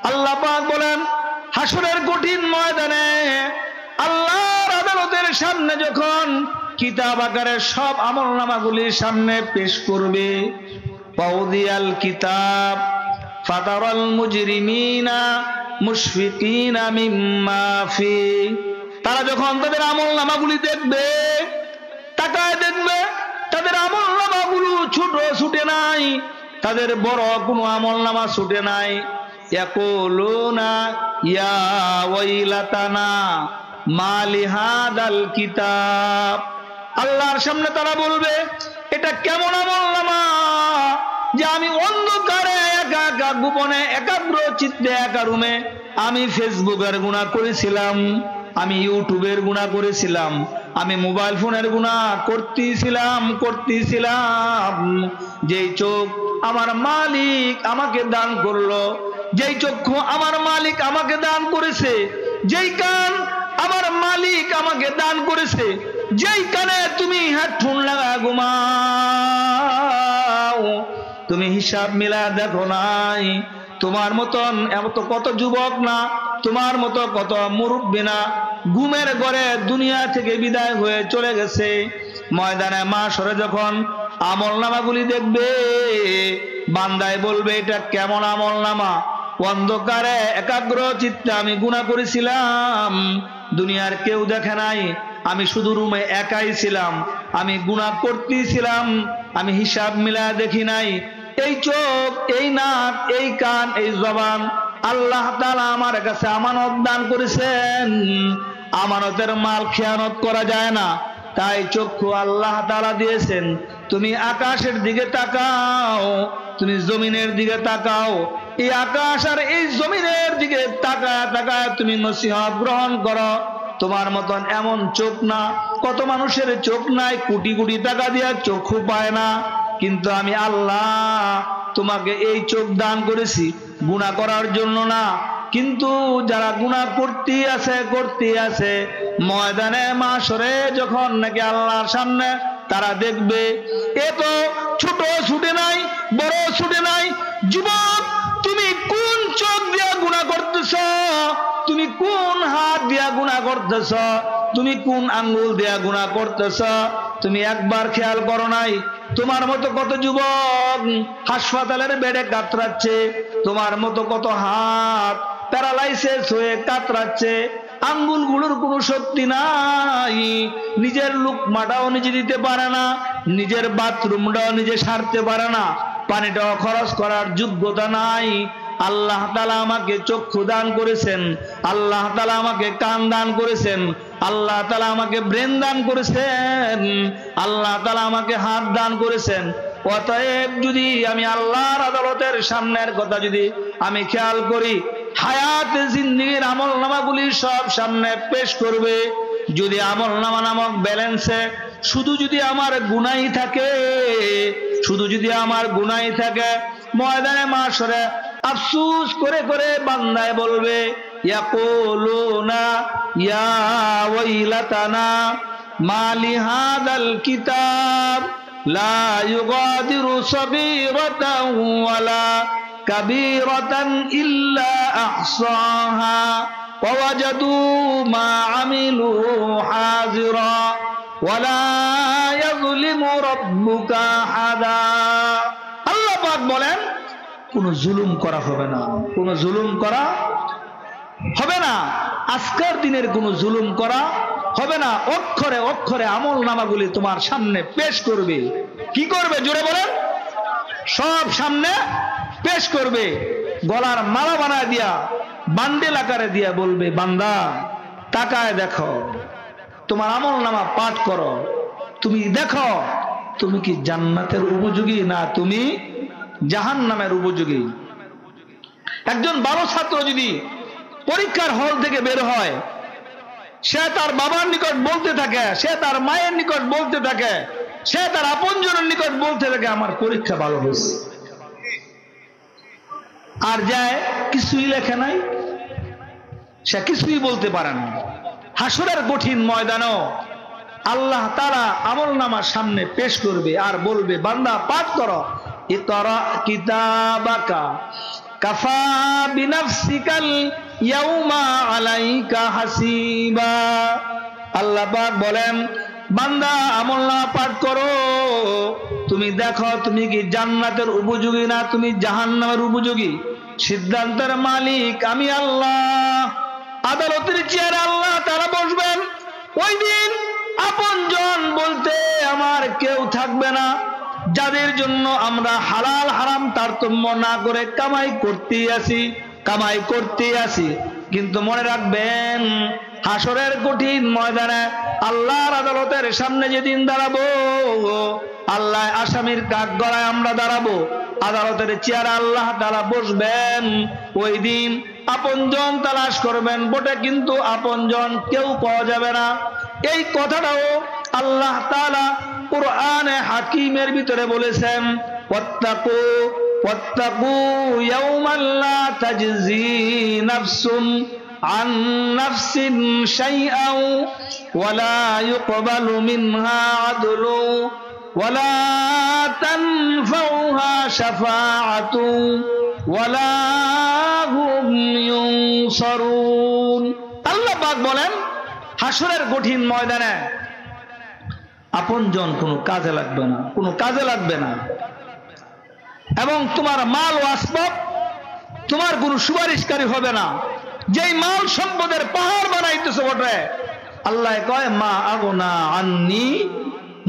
আল্লাহ পাক বলেন, হাসরের কঠিন ময়দানে আল্লাহর আদালতের সামনে যখন কিতাব আকারে সব আমলনামাগুলির সামনে পেশ করবে, পাউদিয়াল কিতাব ফাতারাল মুজরিমিনা মুশফিকিনা মিম্মা ফি। তারা যখন তাদের আমলনামাগুলি দেখবে, তাকায় দেখবে, তাদের আমলনামাগুলো ছোট ছুটে নাই, তাদের বড় কোনো আমলনামা ছুটে নাই। ইয়াকুলুনা ইয়া ওয়াইলাতানা মা লিহাদাল কিতাব। আল্লাহর সামনে তারা বলবে, এটা কেমন আমলনামা যে আমি অন্ধকারে একা একা গোপনে একাগ্র চিত্তে একা রুমে আমি ফেসবুকের গুনাহ করেছিলাম, আমি ইউটিউবের গুনাহ করেছিলাম, আমি মোবাইল ফোনের গুনাহ করতেছিলাম। যেই চোখ আমার মালিক আমাকে দান করলো, যেই চক্ষু আমার মালিক আমাকে দান করেছে, যেই কান আমার মালিক আমাকে দান করেছে, যেই কানে তুমি হেডফোন লাগা ঘুমাও, তুমি হিসাব মিলা দেখো নাই তোমার মতন এত কত যুবক না, তোমার মতো কত মুরব্বী না ঘুমের ঘরে দুনিয়া থেকে বিদায় হয়ে চলে গেছে। ময়দানে মাশরে যখন আমলনামাগুলি দেখবে, বান্দায় বলবে এটা কেমন আমলনামা? অন্ধকারে একাগ্র চিত্তে আমি গুনাহ করেছিলাম, দুনিয়ার কেউ দেখে নাই, আমি শুধু রুমে একাই ছিলাম, আমি গুনাহ করতেছিলাম, আমি হিসাব মিলায় দেখি নাই। এই চোখ, এই নাক, এই কান, এই জবান আল্লাহ তাআলা আমার কাছে আমানত দান করেছেন। আমানতের মাল খেয়ানত করা যায় না, তাই চক্ষু আল্লাহ তাআলা দিয়েছেন। তুমি আকাশের দিকে তাকাও, তুমি জমিনের দিকে তাকাও, এই আকাশ আর এই জমিনের দিকে তাকায় তাকায় তুমি নসিহত গ্রহণ করো। তোমার মতন এমন চোখ না, কত মানুষের চোখ নাই, কোটি কোটি টাকা দিয়ে চক্ষু পায় না, কিন্তু আমি আল্লাহ তোমাকে এই চোখ দান করেছি গুনাহ করার জন্য না। কিন্তু যারা গুনাহ করতে আছে ময়দানে মাশরে যখন নাকি আল্লাহর সামনে তারা দেখবে, এ তো ছোট ছুটে নাই, বড় ছুটে নাই, যুবক তুমি কোন চোখ দিয়া গুনাহ করতেছ, তুমি কোন হাত দিয়া গুনাহ করতেছ, তুমি কোন আঙ্গুল দিয়া গুনাহ করতেছ, তুমি একবার খেয়াল করো নাই? তোমার মতো কত যুবক হাসপাতালের বেডে কাতরাচ্ছে, তোমার মতো কত হাত প্যারালাইসিস হয়ে কাতরাচ্ছে, আঙ্গুলগুলোর কোনো শক্তি নাই, নিজের লুকমাটাও নিজে দিতে পারে না, নিজের বাথরুমটাও নিজে সারতে পারে না, পানিটাও খরচ করার যোগ্যতা নাই। আল্লাহ তাআলা আমাকে চক্ষু দান করেছেন, আল্লাহ তাআলা আমাকে কান দান করেছেন, আল্লাহ তাআলা আমাকে ব্রেন দান করেছেন, আল্লাহ তাআলা আমাকে হাত দান করেছেন। অতএব যদি আমি আল্লাহর আদালতের সামনের কথা যদি আমি খেয়াল করি, হায়াতে জিন্দেগীর আমলনামাগুলি সব সামনে পেশ করবে। যদি আমলনামা নামক ব্যালেন্সে শুধু যদি আমার গুনাহ থাকে, শুধু যদি আমার গুনাহ থাকে, ময়দানে মাশরে আফসোস করে করে বান্দায় বলবে, ইয়াকুলুনা ইয়া ওয়াইলাতানা মালি হাদাল কিতাব লা ইউগাদিরু সাগীরাতান ওয়ালা কাবীরাতান ইল্লা আহসাহা ওয়া ওয়াজাদু মা আমিলু হাযিরা ওয়ালা ইয়াযলিমু রাব্বুকা আহাদা। আল্লাহ পাক বলেন কোন জুলুম করা হবে না, কোন জুলুম করা হবে না, আজকের দিনের কোন জুলুম করা হবে না। অক্ষরে অক্ষরে আমল নামাগুলি তোমার সামনে পেশ করবে। কি করবে জোরে বলেন? সব সামনে পেশ করবে, গলার মালা বানায় দিয়া বান্ডেল আকারে দিয়া বলবে, বান্দা তাকায় দেখো, তোমার আমল নামা পাঠ করো, তুমি দেখো তুমি কি জান্নাতের উপযোগী না তুমি জাহান্নামের উপযোগী। একজন ভালো ছাত্র যদি পরীক্ষার হল থেকে বের হয়, সে তার বাবার নিকট বলতে থাকে, সে তার মায়ের নিকট বলতে থাকে, সে তার আপনজনের নিকট বলতে থাকে আমার পরীক্ষা ভালো হয়েছে, আর যায় কিছুই লেখে নাই, সে কিছুই বলতে পারে না। হাসরের কঠিন ময়দানও আল্লাহ তাআলা আমলনামার সামনে পেশ করবে আর বলবে, বান্দা পাঠ করো, ইকরা কিতাবাকা কাফা বিনাফসিকাল ইয়াউমা আলাইকা হাসিবা। আল্লাহ পাক বলেন, বান্দা আমলনামা পাঠ করো, তুমি দেখো তুমি কি জান্নাতের উপযোগী না তুমি জাহান্নামের উপযোগী। সিদ্ধান্তের মালিক আমি আল্লাহ। আদালতের চেয়ারে আল্লাহ তাআলা বসবেন। ওই দিন আপনজন বলতে আমার কেউ থাকবে না, যাদের জন্য আমরা হালাল হারাম তারতম্য না করে কামাই করতে আসি। কিন্তু মনে রাখবেন, হাসরের কঠিন ময়দানে আল্লাহর আদালতের সামনে যেদিন দাঁড়াবো, আল্লাহ আসামির কাঠ গড়ায় আমরা দাঁড়াবো, আদালতের চেয়ারে আল্লাহ তাআলা বসবেন। ওই দিন আপনজন তালাশ করবেন বটে, কিন্তু আপনজন কেউ পাওয়া যাবে না। এই কথাটাও আল্লাহ তাআলা কুরআনে হাকিমের ভিতরে বলেছেন, ওয়াত্তাকু ইয়াওমান লা তাজজি নাফসুন আন নাফসিন শাইআন ওয়ালা ইউকবালু মিনহা আদলু ওয়ালা তানফাউহা শাফাআতু ওয়ালা হুম ইউনসারুন। আল্লাহ পাক বলেন, হাসরের কঠিন ময়দানে আপনজন কোনো কাজে লাগবে না, কোনো কাজে লাগবে না। এবং তোমার মাল ও আসবাব তোমার কোনো সুপারিশকারী হবে না। যেই মাল সম্পদের পাহাড় বানাইতেছে বটে, আল্লাহ কয় মা আগনা আন্নি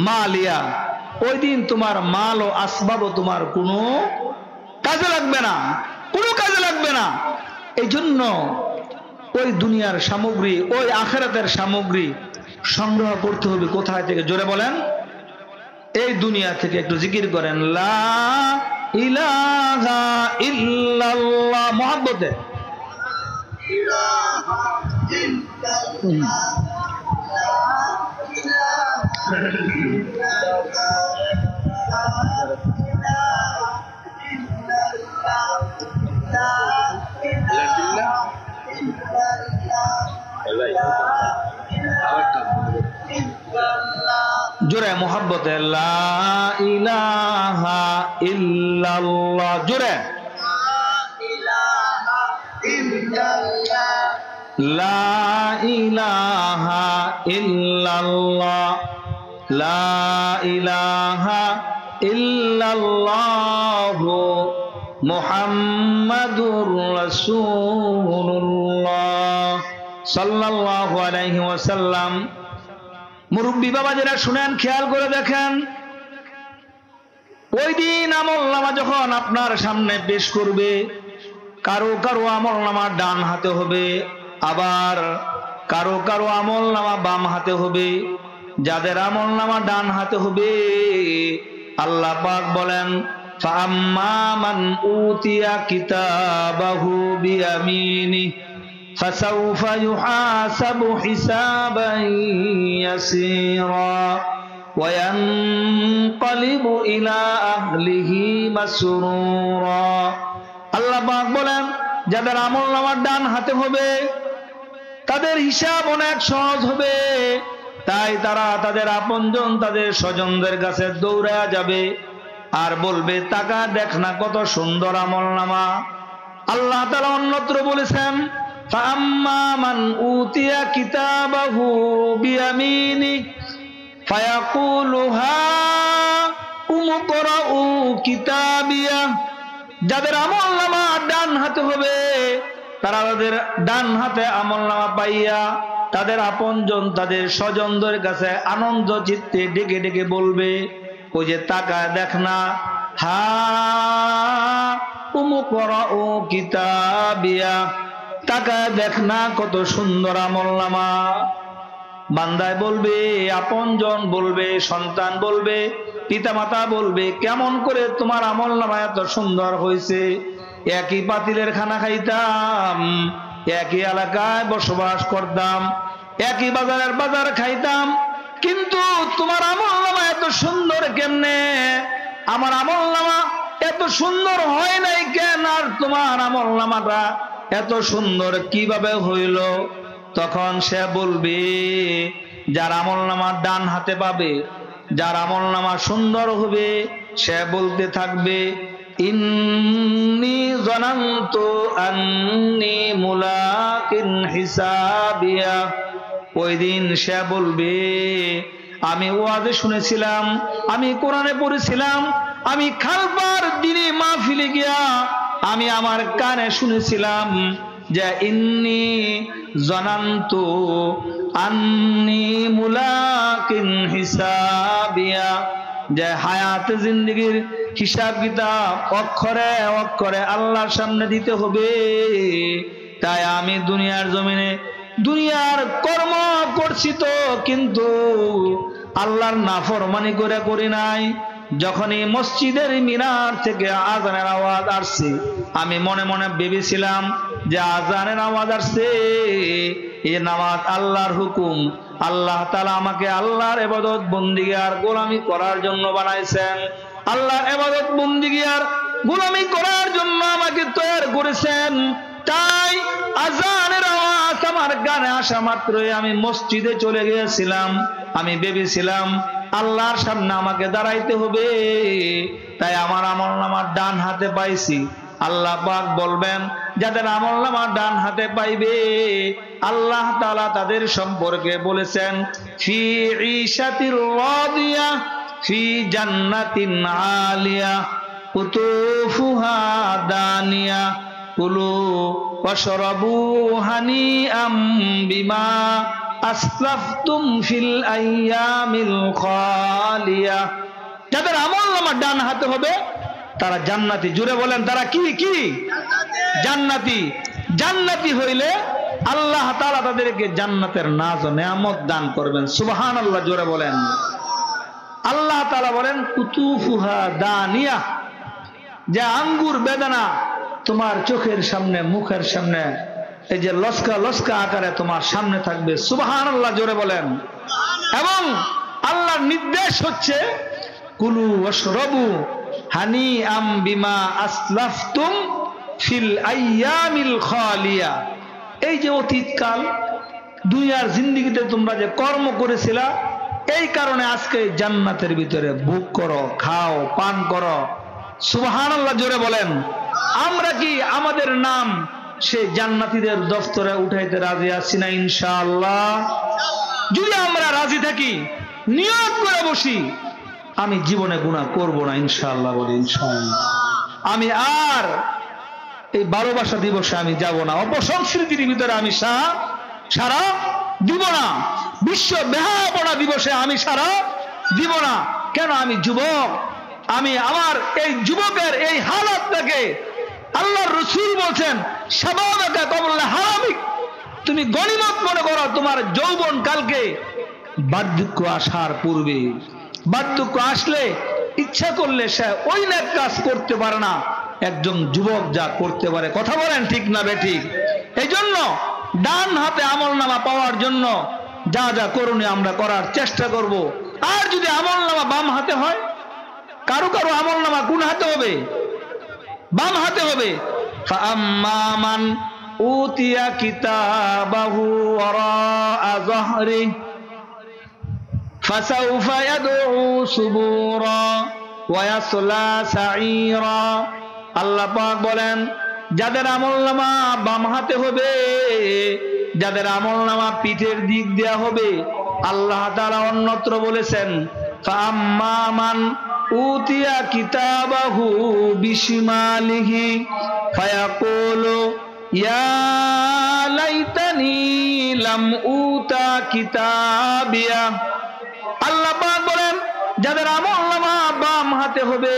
মালিয়া, ওই দিন তোমার মাল ও আসবাবও তোমার কোনো কাজে লাগবে না, কোনো কাজে লাগবে না। এই জন্য ওই দুনিয়ার সামগ্রী, ওই আখিরাতের সামগ্রী সংগ্রহ করতে হবে কোথায় থেকে? জোরে বলেন। এই দুনিয়া থেকে। একটু জিকির করেন লা ইলাহা ইল্লাল্লাহ, মুহাব্বতে। জোরে মোহাব্বতে লা ইলাহা ইল্লাল্লাহ, জোরে লা ইলাহা ইল্লাল্লাহ, লা ইলাহা ইল্লাল্লাহ মুহাম্মাদুর রাসূলুল্লাহ সাল্লাল্লাহু আলাইহি ওয়াসাল্লাম। মুরব্বী বাবা যারা শুনেন, খেয়াল করে দেখেন, ওই দিন আমলনামা যখন আপনার সামনে পেশ করবে, কারো কারো আমলনামা ডান হাতে হবে, আবার কারো কারো আমলনামা বাম হাতে হবে। যাদের আমলনামা ডান হাতে হবে, আল্লাহ পাক বলেন ফাআম্মা মান উতিয়া কিতাবাহু বিয়ামিনি فسوف يحاسب حسابا يسيرا وينقلب إلى أهله مسرورا। আল্লাহ পাক বলেন যাদের আমলনামা ডান হাতে হবে তাদের হিসাব অনেক সহজ হবে, তাই তারা তাদের আপনজন, তাদের স্বজনদের কাছে দৌড়া যাবে আর বলবে টাকা দেখ না কত সুন্দর আমলনামা। আল্লাহ তাআলা অন্যত্র বলেছেন فأما من أوتي كتابه بيمينه فيقول هاؤم اقرءوا كتابيه। যাদের আমলনামা ডান হাতে হবে তারা তাদের ডান হাতে আমলনামা পাইয়া তাদের আপনজন, তাদের স্বজনদের কাছে আনন্দ চিত্তে ডেকে ডেকে বলবে, ওই যে টাকা দেখ না, হাউম ইকরাউ কিতাবিয়া, টাকা দেখ না কত সুন্দর আমলনামা। বান্দায় বলবে, আপনজন বলবে, সন্তান বলবে, পিতামাতা বলবে, কেমন করে তোমার আমলনামা এত সুন্দর হয়েছে? একই পাতিলের খানা খাইতাম, একই এলাকায় বসবাস করতাম, একই বাজারের বাজার খাইতাম, কিন্তু তোমার আমলনামা এত সুন্দর কেমনে? আমার আমলনামা এত সুন্দর হয় নাই কেন? আর তোমার আমলনামাটা এত সুন্দর কিভাবে হইল? তখন সে বলবে, যার আমলনামা ডান হাতে পাবে, যার আমলনামা সুন্দর হবে, সে বলতে থাকবে ইন্নী যানানতু আন্নী মুলাকিন হিসাবিয়া। ওই দিন সে বলবে, আমি ওয়াজে শুনেছিলাম, আমি কোরআনে পড়েছিলাম, আমি খালপার দিনে মাহফিলে গিয়া আমি আমার কানে শুনেছিলাম যে ইন্নী জানান্তু আন্নী মুলাকিন হিসাবিয়া, যে হায়াত জিন্দেগীর হিসাব কিতাব অক্ষরে অক্ষরে আল্লাহর সামনে দিতে হবে। তাই আমি দুনিয়ার জমিনে দুনিয়ার কর্ম করছি তো, কিন্তু আল্লাহর নাফরমানি করে করি নাই। যখনই মসজিদের মিনার থেকে আজানের আওয়াজ আসছে, আমি মনে মনে ভেবেছিলাম যে আজানের আওয়াজ আসছে, এই নামাজ আল্লাহর হুকুম, আল্লাহ তাআলা আমাকে আল্লাহর ইবাদত বন্দেগী আর গোলামি করার জন্য বানাইছেন, আল্লাহর ইবাদত বন্দেগী আর গোলামি করার জন্য আমাকে তৈরি করেছেন। তাই আজানের আওয়াজ আমার কানে আসা মাত্রই আমি মসজিদে চলে গিয়েছিলাম। আমি ভেবেছিলাম আল্লাহর সামনে আমাকে দাঁড়াইতে হবে, তাই আমার আমলনামা ডান হাতে পাইছি। আল্লাহ পাক বলবেন, যাদের আমলনামা ডান হাতে পাইবে আল্লাহ তাআলা তাদের সম্পর্কে বলেছেন ফি ঈশাতির রাদিয়া ফি জান্নাতিন আলিয়া। কুতুফুহা দানিয়া কুলু ওয়াশরাবু হানিআম বিমা আসরাফতুম ফিল আইয়ামিল খালিয়া। যাদের আমলনামা ডান হাতে হবে তারা জান্নাতি। জুড়ে বলেন তারা কি কি? জান্নাতি। জান্নাতি হইলে আল্লাহ তাআলা তাদেরকে জান্নাতের নাজ ও নেয়ামত দান করবেন। সুবহানাল্লাহ, জোরে বলেন। আল্লাহ তাআলা বলেন কুতুফুহা দানিয়া, যে আঙ্গুর বেদানা তোমার চোখের সামনে, মুখের সামনে, এই যে লস্কা লস্কা আকারে তোমার সামনে থাকবে। সুবহানাল্লাহ, জোরে বলেন। এবং আল্লাহর নির্দেশ হচ্ছে কুলু ওয়াশরাবু হানিআম বিমা আসলাফতুম ফিল আইয়ামিল খালিয়া। এই যে অতীতকাল দুনিয়ার জিন্দেগিতে তোমরা যে কর্ম করেছিলা, এই কারণে আজকে জান্নাতের ভিতরে ভোগ করো, খাও, পান করো। সুবহানাল্লাহ, জোরে বলেন। আমরা কি আমাদের নাম সে জান্নাতীদের দফতরে উঠাইতে রাজি আছি না? ইনশাআল্লাহ। যদি আমরা রাজি থাকি, নিয়ত করে বসি, আমি জীবনে গুনাহ করব না, ইনশাআল্লাহ বলি ইনশাআল্লাহ। আমি আর এই ভালোবাসা দিবসে আমি যাব না, অপসংস্কৃতির ভিতরে আমি সারা দিব না, বিশ্ব বেহায়াপনা দিবসে আমি সারা দিব না। কেন? আমি যুবক। আমি আমার এই যুবকের এই হালাতটাকে আল্লাহর রাসূল বলছেন শাবাবাকা ক্বাবলা হারামিক, তুমি গনিমত মনে করো তোমার যৌবন কালকে বার্ধক্য আসার পূর্বে। বার্ধক্য আসলে ইচ্ছা করলে সে ওই নেক কাজ করতে পারে না একজন যুবক যা করতে পারে। কথা বলেন ঠিক না বেঠিক? এই জন্য ডান হাতে আমলনামা পাওয়ার জন্য যা যা করণীয় আমরা করার চেষ্টা করব। আর যদি আমলনামা বাম হাতে হয়, কারো কারো আমলনামা কোন হাতে হবে? বাম হাতে হবে। ফাআম্মা মান উতিয়া কিতাবাহু ওয়ারাআ যাহরি ফাসাউফা ইয়াদউ সুবুরা ওয়া ইয়াসলা সাঈরা। আল্লাহ পাক বলেন যাদের আমলনামা বাম হাতে হবে, যাদের আমলনামা পিঠের দিক দেয়া হবে, আল্লাহ তাআলা অন্যত্র বলেছেন ফাআম্মা মান উতিয়া কিতাবাহু বিশিমালিহি ফায়াকুলু ইয়া লাইতানি লাম উতা কিতাবিয়া। আল্লাহ পাক বলেন যাদের আমলনামা বাম হাতে হবে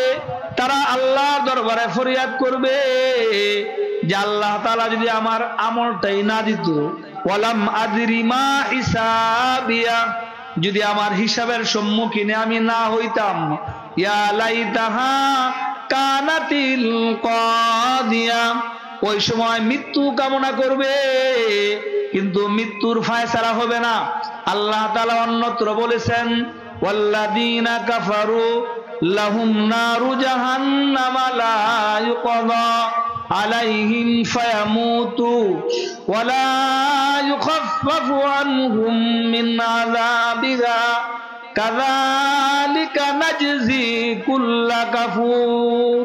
তারা আল্লাহর দরবারে ফরিয়াদ করবে যে আল্লাহ তাআলা যদি আমার আমলটাই না দিত, ওয়ালাম আদরি মা হিসাবিয়া, যদি আমার হিসাবের সম্মুখীনে আমি না হইতাম, ইয়া লাইতাহা কানাতিল কাদিয়া, ওই সময় মৃত্যু কামনা করবে, কিন্তু মৃত্যুর ফায়সালা হবে না। আল্লাহ তাআলা অন্যত্র বলেছেন ওয়াল্লাযীনা কাফারু লাহুম নারু জাহান্নামা লা ইউকযা আলাইহিম ফায়ামুতু ওয়া লা ইউখাফফাফু আনহুম মিন আযাবিহা কাযালিকা নাজজি কুল্লা কাফুর।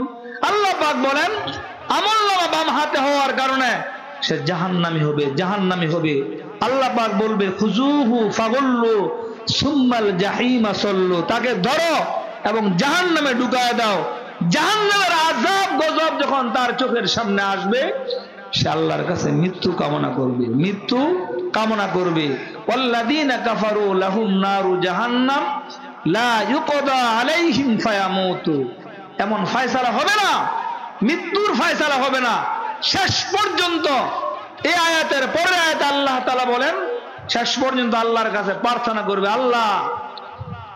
আল্লাহ পাক বলেন আমলনামা বাম হাতে হওয়ার কারণে সে জাহান্নামী হবে, জাহান্নামী হবে। আল্লাহ পাক বলবে খুজুহু ফাগুল্লু সুম্মাল জাহিমা সল্লু, তাকে ধরো এবং জাহান্নামে ঢুকায় দাও। জাহান্নামের আযাব গজব যখন তার চোখের সামনে আসবে, সে আল্লাহর কাছে মৃত্যু কামনা করবে, মৃত্যু কামনা করবে। ওয়াল্লাযীনা কাফারু লাহুম নারু জাহান্নাম লা ইউকযা আলাইহিম ফায়ামুতু। এমন ফয়সালা হবে না, মৃত্যুর ফয়সালা হবে না শেষ পর্যন্ত। এই আয়াতের পরের আয়াতে আল্লাহ তাআলা বলেন শেষ পর্যন্ত আল্লাহর কাছে প্রার্থনা করবে, আল্লাহ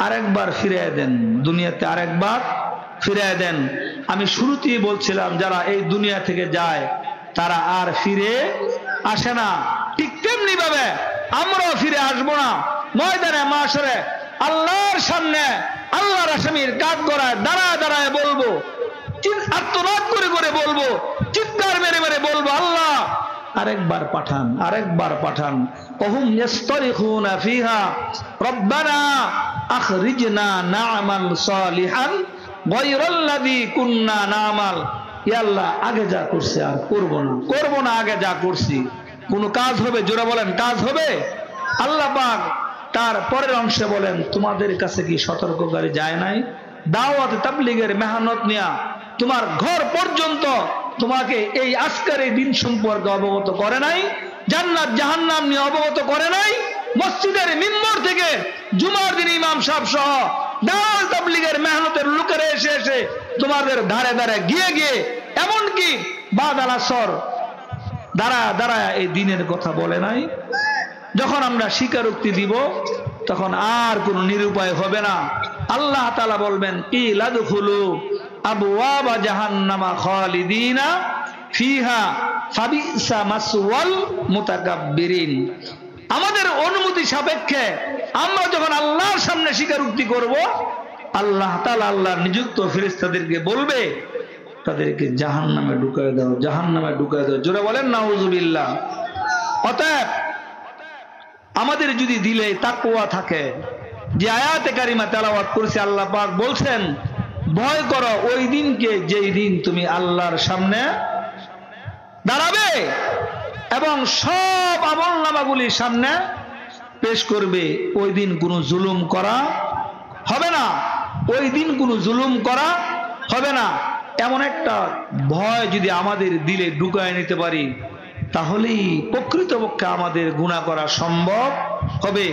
আরেকবার ফিরিয়ে দেন, দুনিয়াতে আরেকবার ফিরিয়ে দেন। আমি শুরুতেই বলছিলাম যারা এই দুনিয়া থেকে যায় তারা আর ফিরে আসে না। ঠিক তেমনি ভাবে আমরাও ফিরে আসবো না। ময়দানে মাশরে আল্লাহর সামনে আল্লাহর আসামির কাঠ গড়ায় দাঁড়ায় দাঁড়ায় বলবো, আত্মনাদ করে করে বলবো, চিৎকার মেরে মেরে বলবো, আল্লাহ আরেকবার পাঠান, আরেকবার পাঠান। ওহুম ইয়াস্তারিখুনা ফিহা রব্বানা আখরিজনা না'মাল সালিহান গায়রাল্লাযী কুন্না না'মাল। ইয়া আল্লাহ আগে যা করছি আর করব না, করব না, আগে যা করছি। কোন কাজ হবে? জোরে বলেন, কাজ হবে? আল্লাহ পাক তার পরের অংশে বলেন তোমাদের কাছে কি সতর্ককারী যায় নাই? দাওয়াত তাবলীগের মেহনত নিয়া তোমার ঘর পর্যন্ত তোমাকে এই আজকের এই দিন সম্পর্কে অবগত করে নাই, জান্নাত জাহান্নাম নিয়ে অবগত করে নাই। মসজিদের মিম্বর থেকে জুমার দিন ইমাম সাহেব সহ দাওয়াত তাবলীগের মেহনতের লোকেরা এসে এসে তোমাদের ধারে ধারে গিয়ে গিয়ে এমনকি বাদাল আসর দাঁড়া এই দিনের কথা বলে নাই। যখন আমরা স্বীকারোক্তি দিব তখন আর কোনো নিরুপায় হবে না। আল্লাহ তাআলা বলবেন কিলা দুখুলু আবওয়াবা জাহান্নামা খালিদিনা ফিহা ফাবিসা মাসওয়াল মুতাকাব্বিরিন। আমাদের অনুমতি সাপেক্ষে আমরা যখন আল্লাহর সামনে স্বীকারোক্তি করব, আল্লাহ তাআলা আল্লাহর নিযুক্ত ফেরেশতাদেরকে বলবে তাদেরকে জাহান্নামে ঢুকায় দাও, জাহান্নামে ঢুকায় দাও। জোরে বলেন নাউজুবিল্লাহ। অতএব আমাদের যদি দিলে তাকওয়া থাকে, যে আয়াতে কারিমা তেলাওয়াত করেছে আল্লাহ পাক বলছেন ভয় করো ওই দিনকে যেই দিন তুমি আল্লাহর সামনে দাঁড়াবে এবং সব আমলনামাগুলি সামনে পেশ করবে। ওই দিন কোনো জুলুম করা হবে না, ওই দিন কোনো জুলুম করা হবে না। এমন একটা ভয় যদি আমাদের দিলে ঢুকায় নিতে পারি তাহলেই প্রকৃতপক্ষে আমাদের গুনাহ করা সম্ভব হবে।